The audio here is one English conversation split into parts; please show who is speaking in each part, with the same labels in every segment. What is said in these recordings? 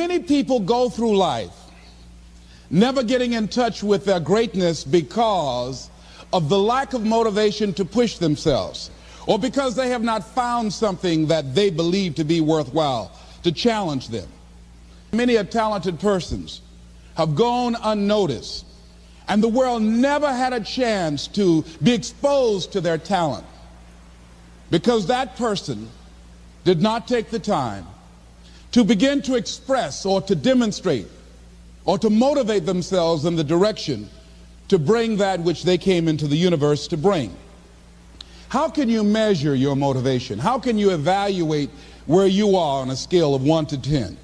Speaker 1: many people go through life never getting in touch with their greatness because of the lack of motivation to push themselves, or because they have not found something that they believe to be worthwhile to challenge them. Many a talented persons have gone unnoticed, and the world never had a chance to be exposed to their talent because that person did not take the time to begin to express or to demonstrate or to motivate themselves in the direction to bring that which they came into the universe to bring. How can you measure your motivation? How can you evaluate where you are on a scale of 1 to 10?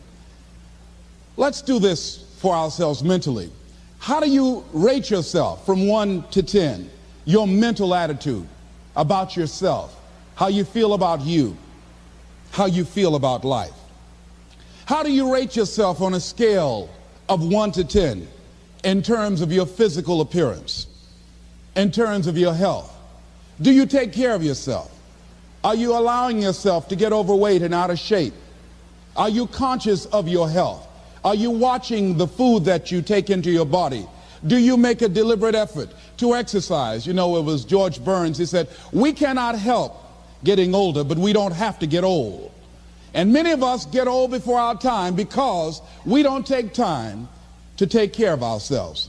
Speaker 1: Let's do this for ourselves mentally. How do you rate yourself from 1 to 10? Your mental attitude about yourself, how you feel about you, how you feel about life. How do you rate yourself on a scale of 1 to 10 in terms of your physical appearance, in terms of your health? Do you take care of yourself? Are you allowing yourself to get overweight and out of shape? Are you conscious of your health? Are you watching the food that you take into your body? Do you make a deliberate effort to exercise? You know, it was George Burns, he said, we cannot help getting older, but we don't have to get old. And many of us get old before our time because we don't take time to take care of ourselves.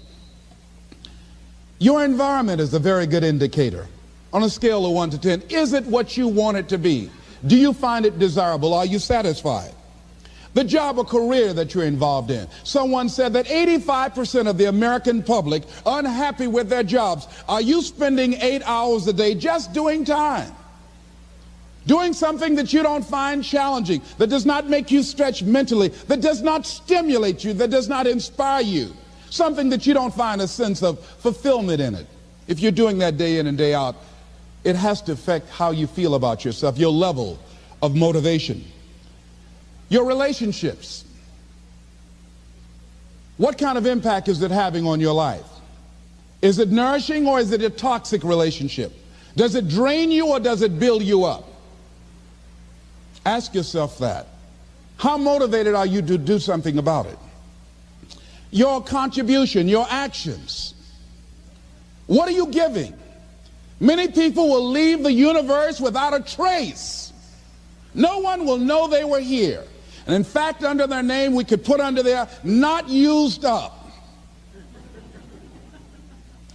Speaker 1: Your environment is a very good indicator. On a scale of 1 to 10, is it what you want it to be? Do you find it desirable? Are you satisfied? The job or career that you're involved in. Someone said that 85% of the American public are unhappy with their jobs. Are you spending 8 hours a day just doing time? Doing something that you don't find challenging, that does not make you stretch mentally, that does not stimulate you, that does not inspire you. Something that you don't find a sense of fulfillment in it. If you're doing that day in and day out, it has to affect how you feel about yourself, your level of motivation. Your relationships. What kind of impact is it having on your life? Is it nourishing or is it a toxic relationship? Does it drain you or does it build you up? Ask yourself that. How motivated are you to do something about it? Your contribution, your actions. What are you giving? Many people will leave the universe without a trace. No one will know they were here. And in fact, under their name, we could put under there, not used up.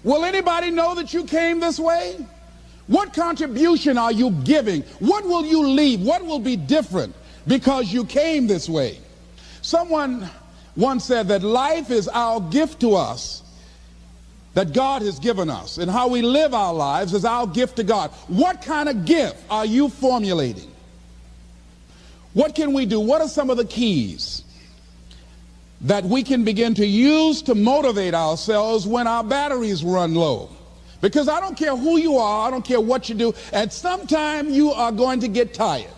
Speaker 1: Will anybody know that you came this way? What contribution are you giving? What will you leave? What will be different because you came this way? Someone once said that life is our gift to us that God has given us, and how we live our lives is our gift to God. What kind of gift are you formulating? What can we do? What are some of the keys that we can begin to use to motivate ourselves when our batteries run low? Because I don't care who you are, I don't care what you do, at some time you are going to get tired.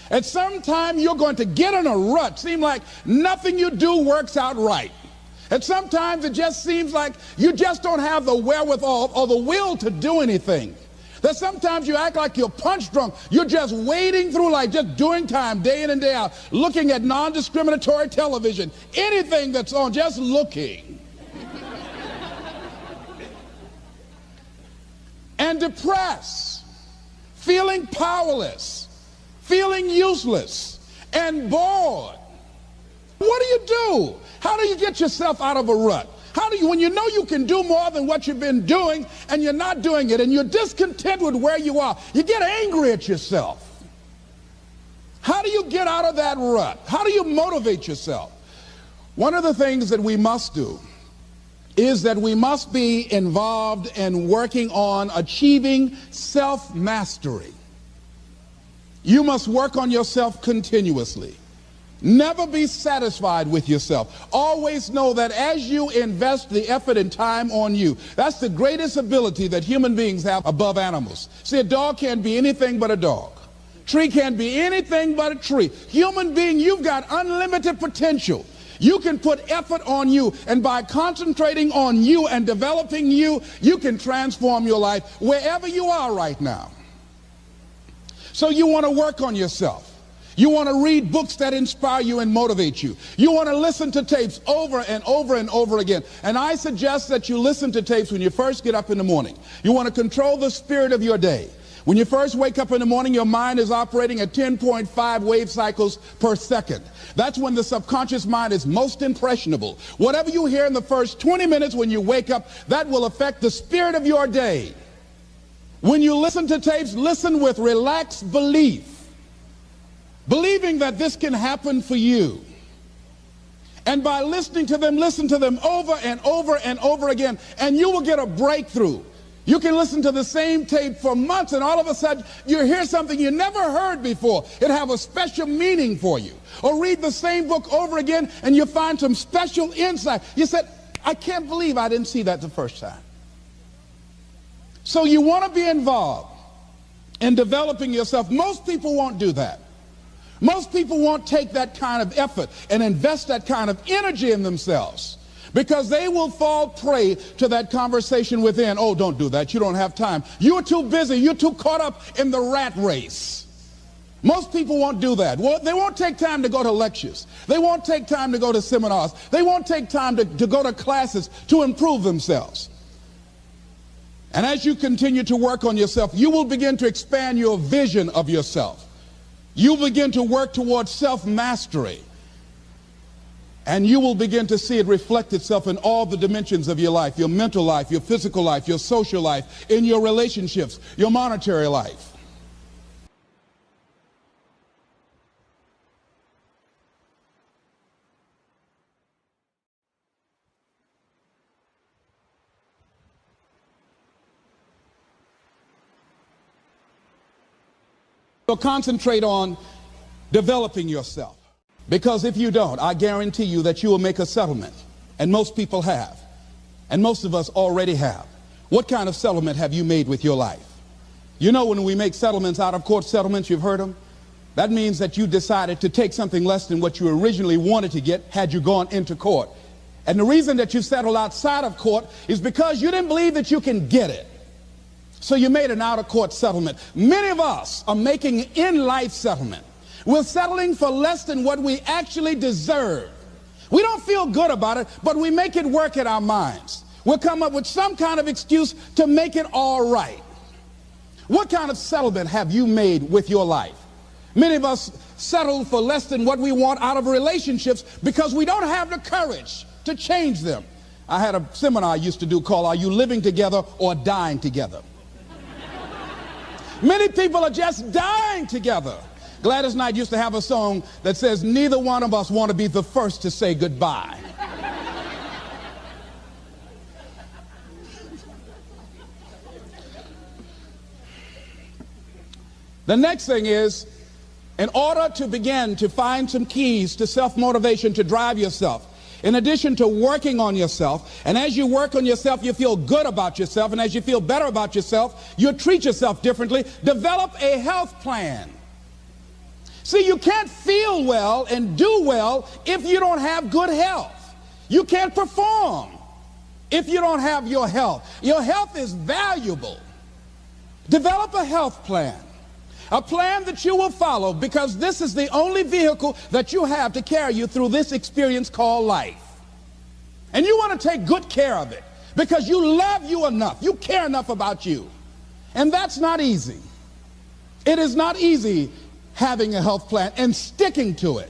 Speaker 1: At some time you're going to get in a rut. Seem like nothing you do works out right. And sometimes it just seems like you just don't have the wherewithal or the will to do anything. That sometimes you act like you're punch drunk. You're just wading through life, just doing time day in and day out, looking at non-discriminatory television, anything that's on, just looking. And depressed, feeling powerless, feeling useless, and bored. What do you do? How do you get yourself out of a rut? How do you, when you know you can do more than what you've been doing and you're not doing it and you're discontent with where you are, you get angry at yourself. How do you get out of that rut? How do you motivate yourself? One of the things that we must do is that we must be involved in working on achieving self-mastery. You must work on yourself continuously. Never be satisfied with yourself. Always know that as you invest the effort and time on you, that's the greatest ability that human beings have above animals. See, a dog can't be anything but a dog. Tree can't be anything but a tree. Human being, you've got unlimited potential. You can put effort on you, and by concentrating on you and developing you, you can transform your life wherever you are right now. So you want to work on yourself. You want to read books that inspire you and motivate you. You want to listen to tapes over and over and over again. And I suggest that you listen to tapes when you first get up in the morning. You want to control the spirit of your day. When you first wake up in the morning, your mind is operating at 10.5 wave cycles per second. That's when the subconscious mind is most impressionable. Whatever you hear in the first 20 minutes when you wake up, that will affect the spirit of your day. When you listen to tapes, listen with relaxed belief, believing that this can happen for you. And by listening to them, listen to them over and over and over again, and you will get a breakthrough. You can listen to the same tape for months, and all of a sudden you hear something you never heard before. It have a special meaning for you. Or read the same book over again, and you find some special insight. You said, I can't believe I didn't see that the first time. So you want to be involved in developing yourself. Most people won't do that. Most people won't take that kind of effort and invest that kind of energy in themselves, because they will fall prey to that conversation within. Oh, don't do that. You don't have time. You're too busy. You're too caught up in the rat race. Most people won't do that. Well, they won't take time to go to lectures. They won't take time to go to seminars. They won't take time to go to classes to improve themselves. And as you continue to work on yourself, you will begin to expand your vision of yourself. You'll begin to work towards self-mastery. And you will begin to see it reflect itself in all the dimensions of your life, your mental life, your physical life, your social life, in your relationships, your monetary life. So concentrate on developing yourself. Because if you don't, I guarantee you that you will make a settlement. And most people have. And most of us already have. What kind of settlement have you made with your life? You know, when we make settlements, out of court settlements, you've heard them? That means that you decided to take something less than what you originally wanted to get had you gone into court. And the reason that you settled outside of court is because you didn't believe that you can get it. So you made an out-of-court settlement. Many of us are making in-life settlement. We're settling for less than what we actually deserve. We don't feel good about it, but we make it work in our minds. We'll come up with some kind of excuse to make it all right. What kind of settlement have you made with your life? Many of us settle for less than what we want out of relationships because we don't have the courage to change them. I had a seminar I used to do called, Are You Living Together or Dying Together? Many people are just dying together. Gladys Knight used to have a song that says, neither one of us want to be the first to say goodbye. The next thing is, in order to begin to find some keys to self-motivation to drive yourself, in addition to working on yourself, and as you work on yourself, you feel good about yourself, and as you feel better about yourself, you treat yourself differently. Develop a health plan. See, you can't feel well and do well if you don't have good health. You can't perform if you don't have your health. Your health is valuable. Develop a health plan. A plan that you will follow, because this is the only vehicle that you have to carry you through this experience called life. And you want to take good care of it because you love you enough. You care enough about you. And that's not easy. It is not easy having a health plan and sticking to it.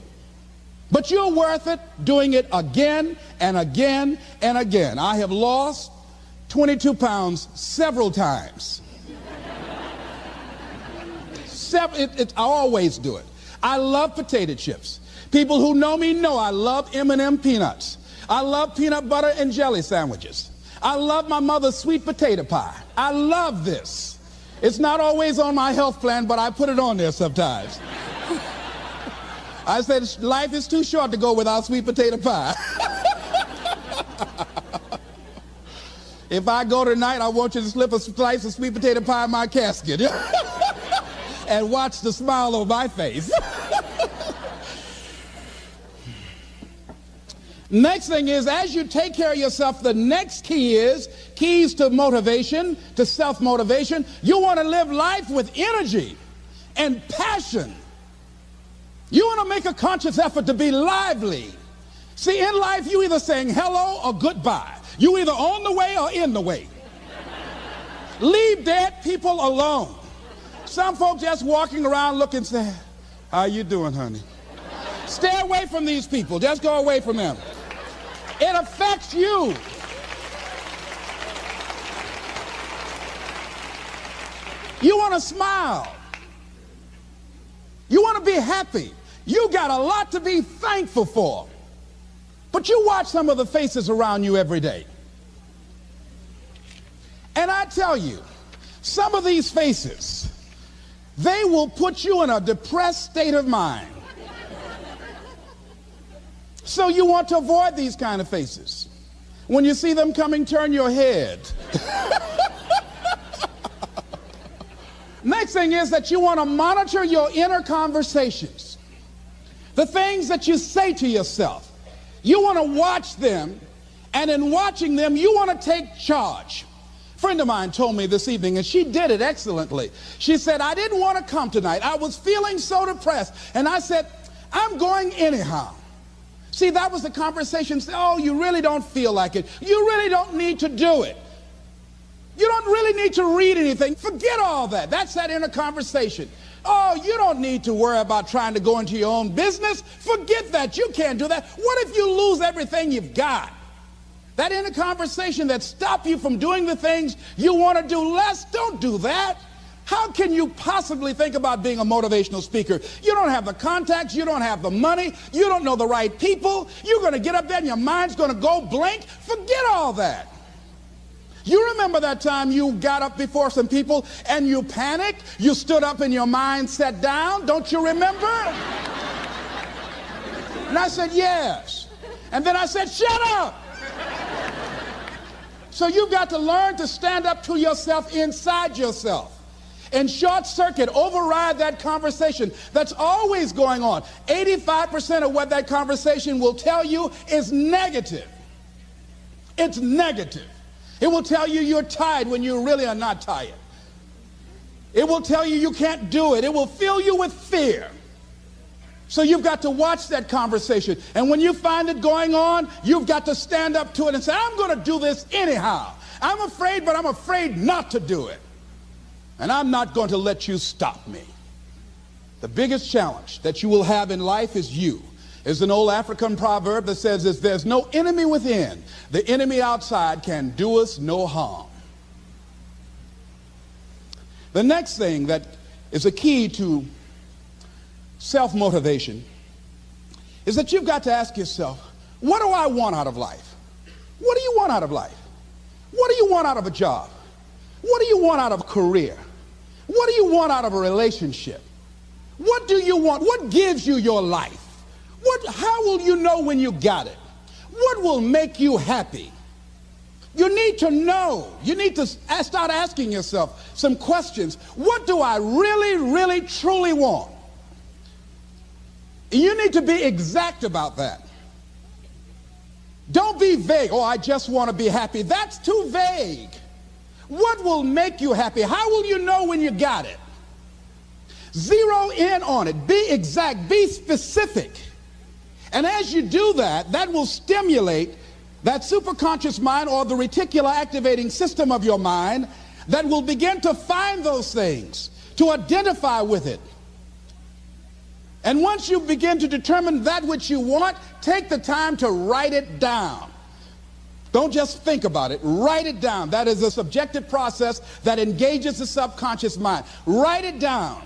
Speaker 1: But you're worth it doing it again and again and again. I have lost 22 pounds several times. I always do it. I love potato chips. People who know me know I love M&M peanuts. I love peanut butter and jelly sandwiches. I love my mother's sweet potato pie. I love this. It's not always on my health plan, but I put it on there sometimes. I said, life is too short to go without sweet potato pie. If I go tonight, I want you to slip a slice of sweet potato pie in my casket and watch the smile on my face. Next thing is, as you take care of yourself, the next key is keys to motivation, to self-motivation. You want to live life with energy and passion. You want to make a conscious effort to be lively. See, in life, you either saying hello or goodbye. You either on the way or in the way. Leave dead people alone. Some folks just walking around looking sad. How you doing, honey? Stay away from these people. Just go away from them. It affects you. You want to smile. You want to be happy. You got a lot to be thankful for. But you watch some of the faces around you every day. And I tell you, some of these faces, they will put you in a depressed state of mind. So you want to avoid these kind of faces. When you see them coming, turn your head. Next thing is that you want to monitor your inner conversations. The things that you say to yourself. You want to watch them, and in watching them, you want to take charge. A friend of mine told me this evening, and she did it excellently. She said, I didn't want to come tonight. I was feeling so depressed. And I said, I'm going anyhow. See, that was the conversation. Oh, you really don't feel like it. You really don't need to do it. You don't really need to read anything. Forget all that. That's that inner conversation. Oh, you don't need to worry about trying to go into your own business. Forget that. You can't do that. What if you lose everything you've got? That inner conversation that stops you from doing the things you want to do less, don't do that. How can you possibly think about being a motivational speaker? You don't have the contacts, you don't have the money, you don't know the right people. You're going to get up there and your mind's going to go blank. Forget all that. You remember that time you got up before some people and you panicked? You stood up and your mind sat down? Don't you remember? And I said, yes. And then I said, shut up. So you've got to learn to stand up to yourself inside yourself and short circuit, override that conversation that's always going on. 85% of what that conversation will tell you is negative. It's negative. It will tell you you're tired when you really are not tired. It will tell you you can't do it. It will fill you with fear. So you've got to watch that conversation. And when you find it going on, you've got to stand up to it and say, I'm going to do this anyhow. I'm afraid, but I'm afraid not to do it. And I'm not going to let you stop me. The biggest challenge that you will have in life is you. There's an old African proverb that says, if there's no enemy within, the enemy outside can do us no harm. The next thing that is a key to self-motivation is that you've got to ask yourself, what do I want out of life? What do you want out of life? What do you want out of a job? What do you want out of a career? What do you want out of a relationship? What do you want? What gives you your life? How will you know when you got it? What will make you happy? You need to know. You need to start asking yourself some questions. What do I really, really, truly want? You need to be exact about that. Don't be vague. Oh, I just want to be happy. That's too vague. What will make you happy? How will you know when you got it? Zero in on it. Be exact. Be specific. And as you do that, that will stimulate that superconscious mind or the reticular activating system of your mind that will begin to find those things, to identify with it. And once you begin to determine that which you want, take the time to write it down. Don't just think about it. Write it down. That is a subjective process that engages the subconscious mind. Write it down.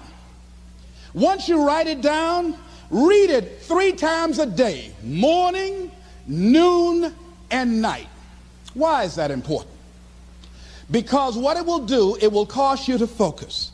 Speaker 1: Once you write it down, read it 3 times a day, morning, noon, and night. Why is that important? Because what it will do, it will cause you to focus.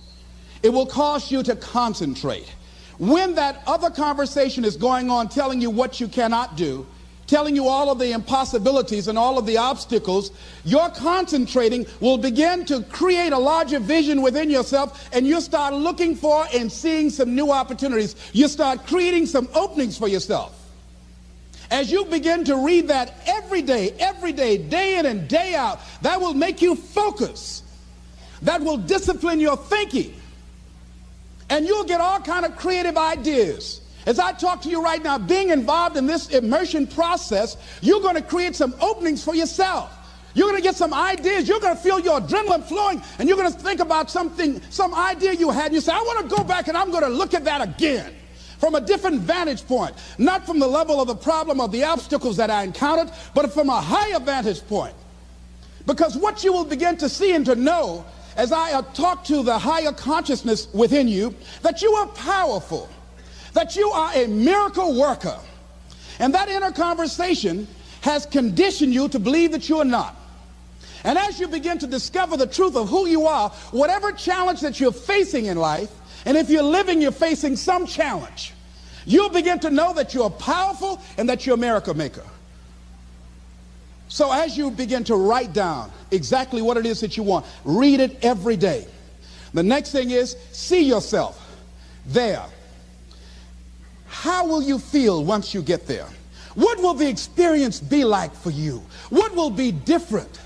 Speaker 1: It will cause you to concentrate. When that other conversation is going on telling you what you cannot do, telling you all of the impossibilities and all of the obstacles, your concentrating will begin to create a larger vision within yourself, and you'll start looking for and seeing some new opportunities. You start creating some openings for yourself. As you begin to read that every day, day in and day out, that will make you focus. That will discipline your thinking. And you'll get all kind of creative ideas. As I talk to you right now, being involved in this immersion process, you're going to create some openings for yourself. You're going to get some ideas. You're going to feel your adrenaline flowing, and you're going to think about something, some idea you had. And you say, I want to go back and I'm going to look at that again from a different vantage point, not from the level of the problem or the obstacles that I encountered, but from a higher vantage point. Because what you will begin to see and to know as I talk to the higher consciousness within you, that you are powerful, that you are a miracle worker. And that inner conversation has conditioned you to believe that you are not. And as you begin to discover the truth of who you are, whatever challenge that you're facing in life, and if you're living, you're facing some challenge, you'll begin to know that you're powerful and that you're a miracle maker. So as you begin to write down exactly what it is that you want, read it every day. The next thing is, see yourself there. How will you feel once you get there? What will the experience be like for you? What will be different?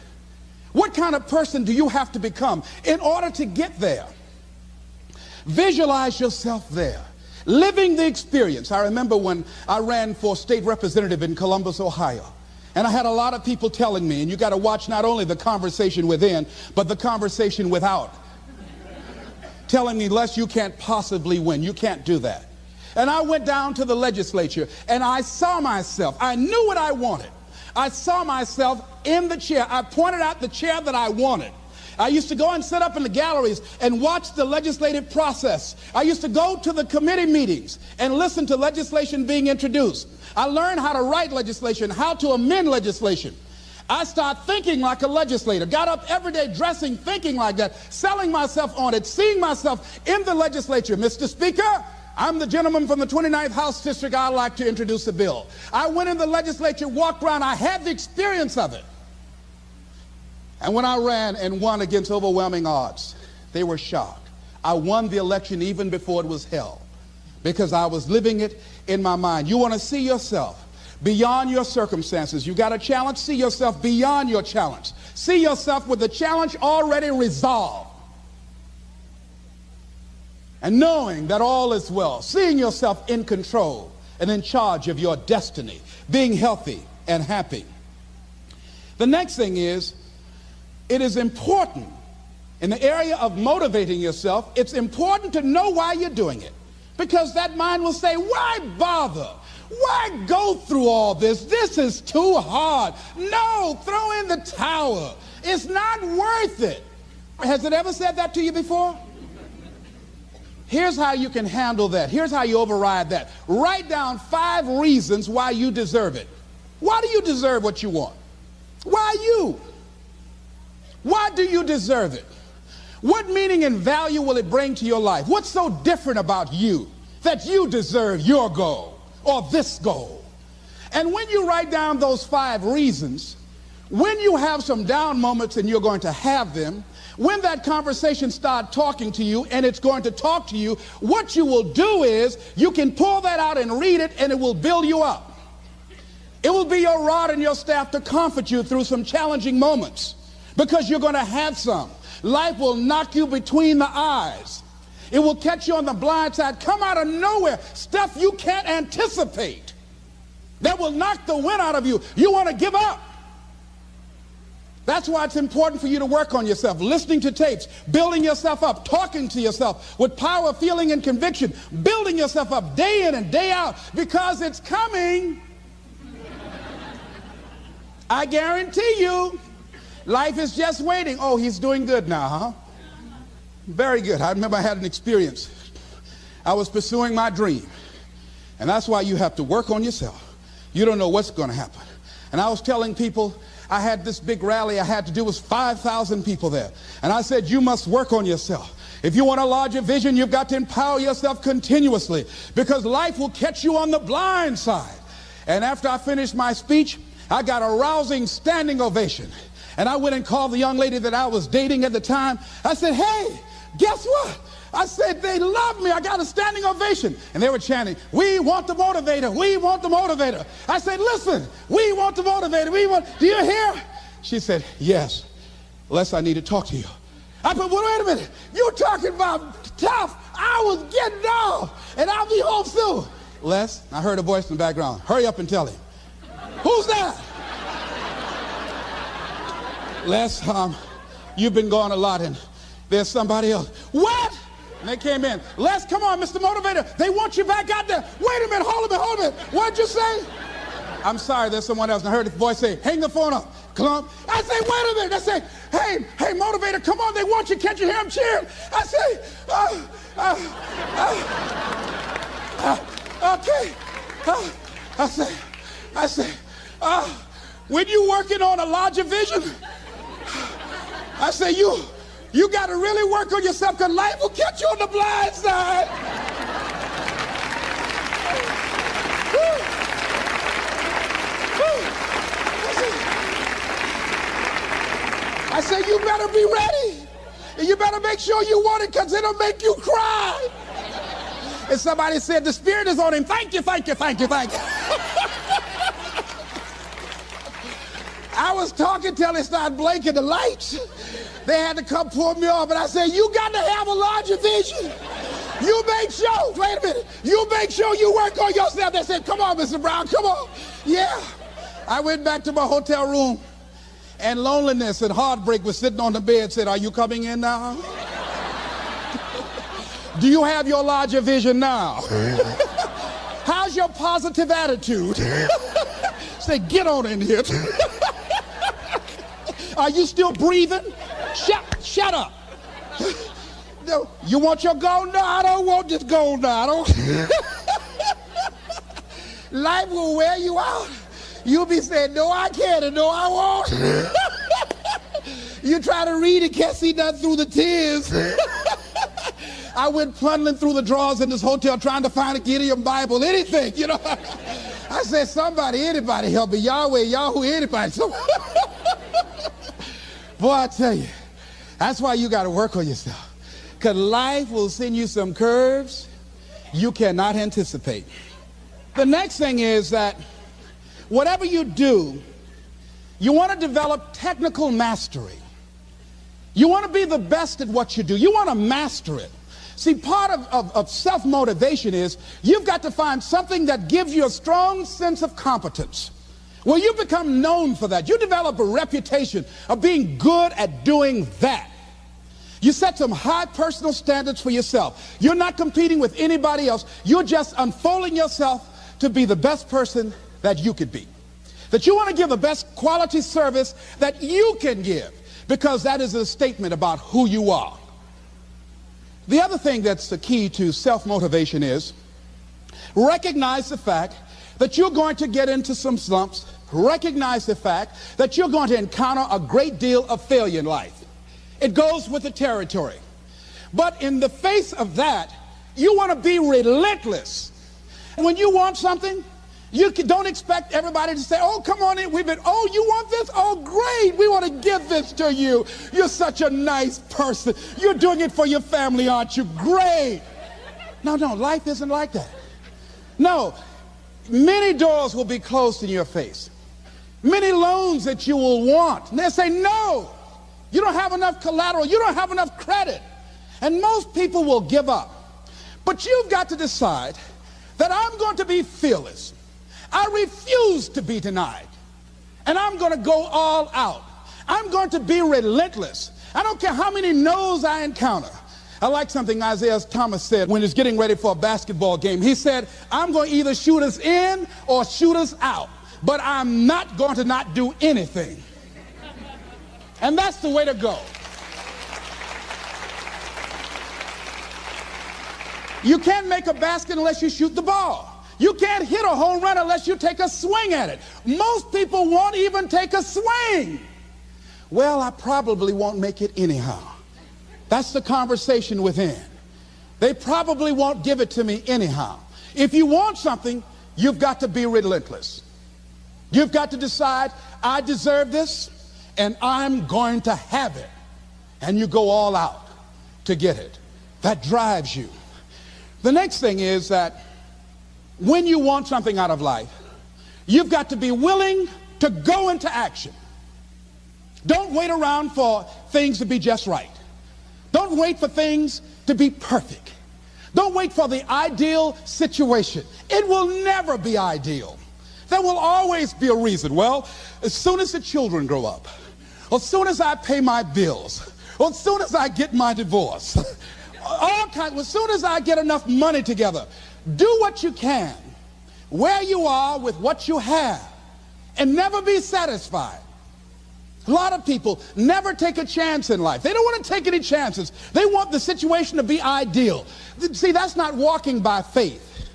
Speaker 1: What kind of person do you have to become in order to get there? Visualize yourself there, living the experience. I remember when I ran for state representative in Columbus, Ohio, and I had a lot of people telling me, and you got to watch not only the conversation within, but the conversation without, telling me, Les, you can't possibly win. You can't do that. And I went down to the legislature, and I saw myself. I knew what I wanted. I saw myself in the chair. I pointed out the chair that I wanted. I used to go and sit up in the galleries and watch the legislative process. I used to go to the committee meetings and listen to legislation being introduced. I learned how to write legislation, how to amend legislation. I started thinking like a legislator, got up every day dressing, thinking like that, selling myself on it, seeing myself in the legislature. Mr. Speaker, I'm the gentleman from the 29th House District. I'd like to introduce a bill. I went in the legislature, walked around. I had the experience of it. And when I ran and won against overwhelming odds, they were shocked. I won the election even before it was held because I was living it in my mind. You want to see yourself beyond your circumstances. You got a challenge, see yourself beyond your challenge. See yourself with the challenge already resolved. And knowing that all is well, seeing yourself in control and in charge of your destiny, being healthy and happy. The next thing is, it is important in the area of motivating yourself, it's important to know why you're doing it. Because that mind will say, why bother? Why go through all this? This is too hard. No, throw in the towel. It's not worth it. Has it ever said that to you before? Here's how you can handle that. Here's how you override that. Write down 5 reasons why you deserve it. Why do you deserve what you want? Why you? Why do you deserve it? What meaning and value will it bring to your life? What's so different about you that you deserve your goal or this goal? And when you write down those 5 reasons, when you have some down moments, and you're going to have them, when that conversation starts talking to you and it's going to talk to you, what you will do is you can pull that out and read it, and it will build you up. It will be your rod and your staff to comfort you through some challenging moments, because you're going to have some. Life will knock you between the eyes. It will catch you on the blind side, come out of nowhere, stuff you can't anticipate that will knock the wind out of you. You want to give up. That's why it's important for you to work on yourself, listening to tapes, building yourself up, talking to yourself with power, feeling, and conviction, building yourself up day in and day out, because it's coming. I guarantee you, life is just waiting. Oh, he's doing good now, huh? Very good. I remember I had an experience. I was pursuing my dream, and that's why you have to work on yourself. You don't know what's going to happen. And I was telling people, I had this big rally I had to do. It was 5,000 people there. And I said, you must work on yourself. If you want a larger vision, you've got to empower yourself continuously, because life will catch you on the blind side. And after I finished my speech, I got a rousing standing ovation. And I went and called the young lady that I was dating at the time. I said, hey, guess what? I said, they love me. I got a standing ovation. And they were chanting, we want the motivator. We want the motivator. I said, listen, we want the motivator. Do you hear? She said, yes. Les, I need to talk to you. I said, well, wait a minute. You're talking about tough. I was getting off, and I'll be home soon. Les, I heard a voice in the background. Hurry up and tell him. Who's that? Les, you've been gone a lot and there's somebody else. What? And they came in. Les, come on, Mr. Motivator. They want you back out there. Wait a minute, hold a minute. What'd you say? I'm sorry, there's someone else. And I heard the voice say, hang the phone up. Clump. I say, wait a minute. I say, hey, Motivator, come on. They want you. Can't you hear them cheering? I say, okay. I say, when you working on a larger vision, I say, you got to really work on yourself because life will catch you on the blind side. I say, you better be ready. And you better make sure you want it because it'll make you cry. And somebody said, the Spirit is on him. Thank you. I was talking till they started blinking the lights. They had to come pull me off. And I said, you got to have a larger vision. You make sure, wait a minute, you make sure you work on yourself. They said, come on, Mr. Brown, come on. Yeah. I went back to my hotel room, and loneliness and heartbreak was sitting on the bed, said, are you coming in now? Do you have your larger vision now? How's your positive attitude? Say, get on in here. Are you still breathing? Shut up. No, you want your gold? No, I don't want this gold now. Life will wear you out. You'll be saying, no, I can't, and no, I won't. You try to read it, can't see nothing through the tears. I went plundering through the drawers in this hotel trying to find a Gideon Bible, anything, you know. I said, anybody help me. Yahweh, Yahoo, anybody. Boy, I tell you, that's why you got to work on yourself. Because life will send you some curves you cannot anticipate. The next thing is that whatever you do, you want to develop technical mastery. You want to be the best at what you do. You want to master it. See, part of self-motivation is you've got to find something that gives you a strong sense of competence. Well, you become known for that. You develop a reputation of being good at doing that. You set some high personal standards for yourself. You're not competing with anybody else. You're just unfolding yourself to be the best person that you could be. That you want to give the best quality service that you can give, because that is a statement about who you are. The other thing that's the key to self-motivation is recognize the fact that you're going to get into some slumps. Recognize the fact that you're going to encounter a great deal of failure in life. It goes with the territory. But in the face of that, you want to be relentless. And when you want something, you don't expect everybody to say, oh, come on in. Oh, you want this? Oh, great. We want to give this to you. You're such a nice person. You're doing it for your family, aren't you? Great. No, life isn't like that. No, many doors will be closed in your face. Many loans that you will want. And they'll say, no, you don't have enough collateral. You don't have enough credit. And most people will give up. But you've got to decide that I'm going to be fearless. I refuse to be denied. And I'm going to go all out. I'm going to be relentless. I don't care how many no's I encounter. I like something Isaiah Thomas said when he's getting ready for a basketball game. He said, I'm going to either shoot us in or shoot us out, but I'm not going to not do anything. And that's the way to go. You can't make a basket unless you shoot the ball. You can't hit a home run unless you take a swing at it. Most people won't even take a swing. Well, I probably won't make it anyhow. That's the conversation within. They probably won't give it to me anyhow. If you want something, you've got to be relentless. You've got to decide, I deserve this, and I'm going to have it. And you go all out to get it. That drives you. The next thing is that when you want something out of life, you've got to be willing to go into action. Don't wait around for things to be just right. Don't wait for things to be perfect. Don't wait for the ideal situation. It will never be ideal. There will always be a reason. Well, as soon as the children grow up, or as soon as I pay my bills, or as soon as I get my divorce, as soon as I get enough money together, do what you can, where you are with what you have, and never be satisfied. A lot of people never take a chance in life. They don't want to take any chances. They want the situation to be ideal. See, that's not walking by faith.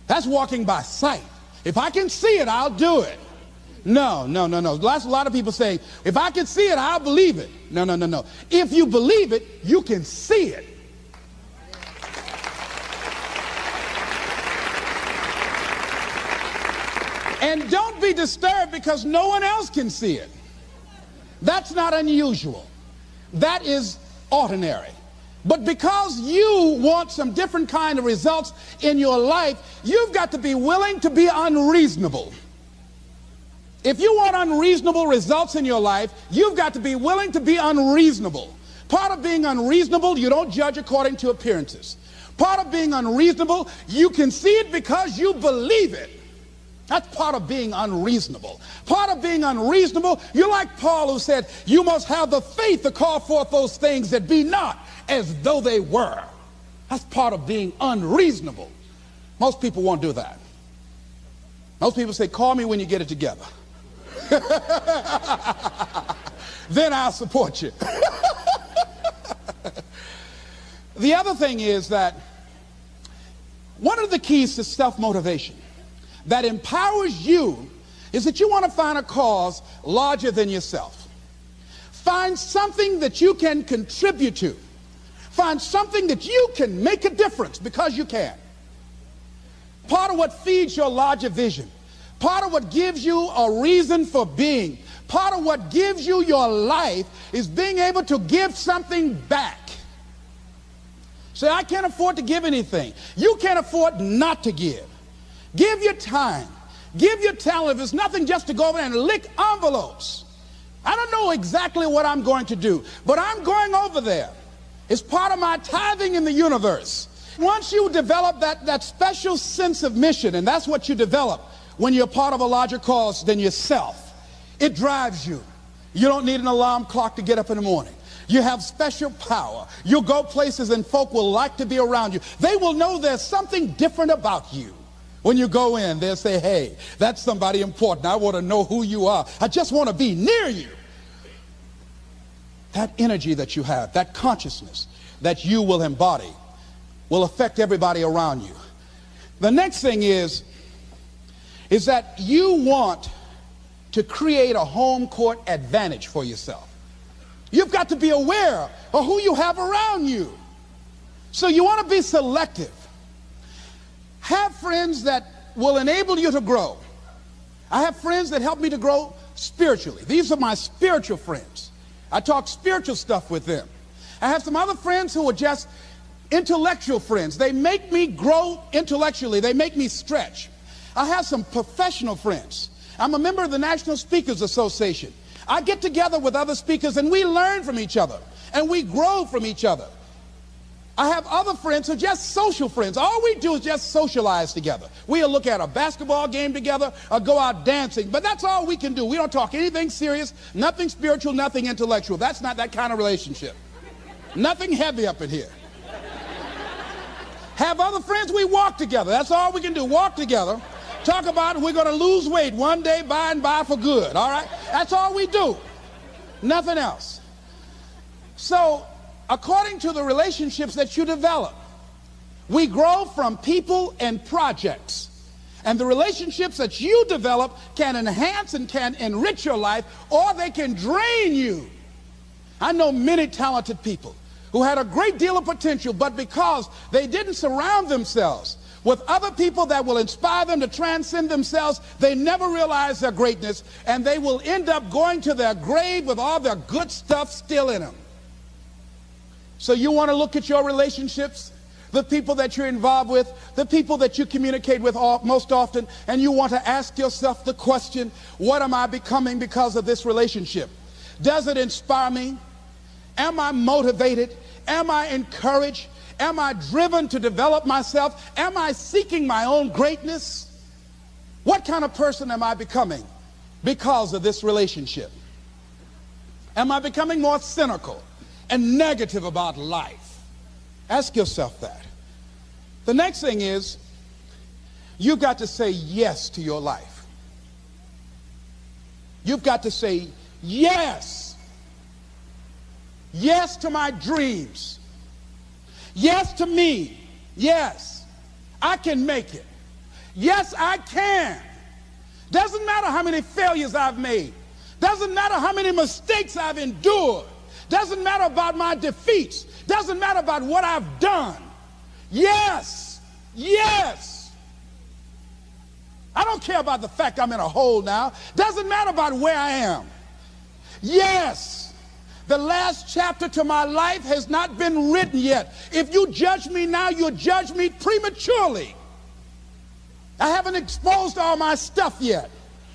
Speaker 1: That's walking by sight. If I can see it, I'll do it. No. That's a lot of people say, if I can see it, I'll believe it. No. If you believe it, you can see it. And don't be disturbed because no one else can see it. That's not unusual. That is ordinary. But because you want some different kind of results in your life, you've got to be willing to be unreasonable. If you want unreasonable results in your life, you've got to be willing to be unreasonable. Part of being unreasonable, you don't judge according to appearances. Part of being unreasonable, you can see it because you believe it. That's part of being unreasonable. Part of being unreasonable, you're like Paul who said, you must have the faith to call forth those things that be not as though they were. That's part of being unreasonable. Most people won't do that. Most people say, call me when you get it together. Then I'll support you. The other thing is that one of the keys to self-motivation that empowers you is that you want to find a cause larger than yourself. Find something that you can contribute to. Find something that you can make a difference because you can. Part of what feeds your larger vision, part of what gives you a reason for being, part of what gives you your life is being able to give something back. Say, I can't afford to give anything. You can't afford not to give. Give your time. Give your talent. If it's nothing, just to go over and lick envelopes. I don't know exactly what I'm going to do, but I'm going over there. It's part of my tithing in the universe. Once you develop that special sense of mission, and that's what you develop when you're part of a larger cause than yourself, it drives you. You don't need an alarm clock to get up in the morning. You have special power. You'll go places and folk will like to be around you. They will know there's something different about you. When you go in, they'll say, hey, that's somebody important. I want to know who you are. I just want to be near you. That energy that you have, that consciousness that you will embody will affect everybody around you. The next thing is that you want to create a home court advantage for yourself. You've got to be aware of who you have around you. So you want to be selective. Have friends that will enable you to grow. I have friends that help me to grow spiritually. These are my spiritual friends. I talk spiritual stuff with them. I have some other friends who are just intellectual friends. They make me grow intellectually. They make me stretch. I have some professional friends. I'm a member of the National Speakers Association. I get together with other speakers and we learn from each other and we grow from each other. I have other friends who are just social friends. All we do is just socialize together. We'll look at a basketball game together or go out dancing, but that's all we can do. We don't talk anything serious, nothing spiritual, nothing intellectual. That's not that kind of relationship. Nothing heavy up in here. Have other friends, we walk together. That's all we can do, walk together. Talk about we're going to lose weight one day by and by for good, all right? That's all we do. Nothing else. So, according to the relationships that you develop, we grow from people and projects. And the relationships that you develop can enhance and can enrich your life, or they can drain you. I know many talented people who had a great deal of potential, but because they didn't surround themselves with other people that will inspire them to transcend themselves, they never realize their greatness, and they will end up going to their grave with all their good stuff still in them. So you want to look at your relationships, the people that you're involved with, the people that you communicate with most often, and you want to ask yourself the question, what am I becoming because of this relationship? Does it inspire me? Am I motivated? Am I encouraged? Am I driven to develop myself? Am I seeking my own greatness? What kind of person am I becoming because of this relationship? Am I becoming more cynical and negative about life? Ask yourself that. The next thing is, you've got to say yes to your life. You've got to say yes. Yes to my dreams. Yes to me. Yes, I can make it. Yes, I can. Doesn't matter how many failures I've made. Doesn't matter how many mistakes I've endured. Doesn't matter about my defeats. Doesn't matter about what I've done. Yes, yes. I don't care about the fact I'm in a hole now. Doesn't matter about where I am. Yes, the last chapter to my life has not been written yet. If you judge me now, you'll judge me prematurely. I haven't exposed all my stuff yet.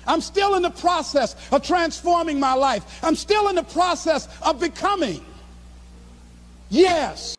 Speaker 1: I'm still in the process of transforming my life. I'm still in the process of becoming. Yes.